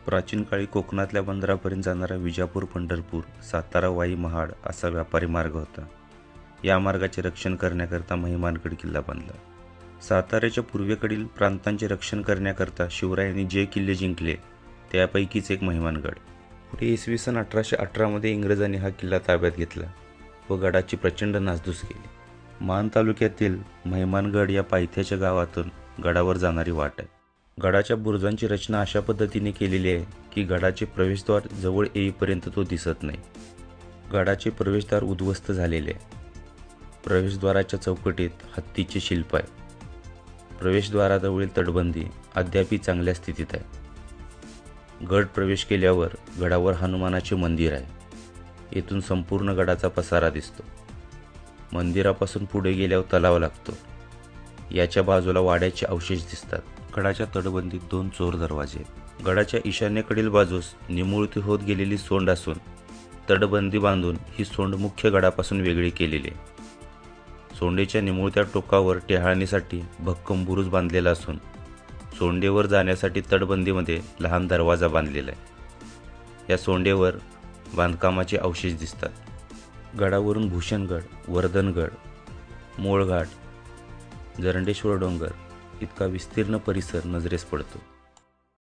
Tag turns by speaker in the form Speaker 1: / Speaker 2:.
Speaker 1: प्राचीन काळी कोकणातल्या बंदरापर्यंत जाणारा विजापूर, पंढरपूर, सातारा, वाई, महाड असा व्यापारी मार्ग होता. या मार्गाचे रक्षण करण्याकरता महिमानगड किल्ला बांधला. साताऱ्याच्या पूर्वेकडील प्रांतांचे रक्षण करण्याकरता शिवरायांनी जे किल्ले जिंकले त्यापैकीच एक महिमानगड. पुढे इसवी सन 1818 इंग्रजांनी हा किल्ला ताब्यात घेतला व गडाची प्रचंड नासधूस केली. मान तालुक्यातील महिमानगड या पायथ्याच्या गावातून गडावर जाणारी वाट आहे. गडाच्या बुरुजांची रचना अशा पद्धतीने केलेली आहे की गडाचे प्रवेशद्वार जवळ येईपर्यंत तो दिसत नाही. गडाचे प्रवेशद्वार उद्ध्वस्त झालेले आहे. प्रवेशद्वाराच्या चौकटीत हत्तीचे शिल्प आहे. प्रवेशद्वाराजवळील तटबंदी अद्यापही चांगल्या स्थितीत आहे. गड प्रवेश केल्यावर गडावर हनुमानाचे मंदिर आहे. येथून संपूर्ण गडाचा पसारा दिसतो. मंदिरापासून पुढे गेल्यावर तलाव लागतो. याच्या बाजूला वाड्याचे अवशेष दिसतात. गडाच्या तटबंदीत 2 चोर दरवाजे. गडाच्या ईशान्येकडील बाजूस निमुळती होत गेलेली सोंड असून तटबंदी बांधून ही सोंड मुख्य गडापासून वेगळी केलेली आहे. सोंडेच्या निमुळत्या टोकावर टेहाळणीसाठी भक्कम बुरुज बांधलेला असून सोंडेवर जाण्यासाठी तटबंदीमध्ये लहान दरवाजा बांधलेला आहे. या सोंडेवर बांधकामाचे अवशेष दिसतात. गडावरून भूषणगड, वर्धनगड, मोळघाट, जरंडेश्वर डोंगर इतका विस्तीर्ण परिसर नजरेस पडतो.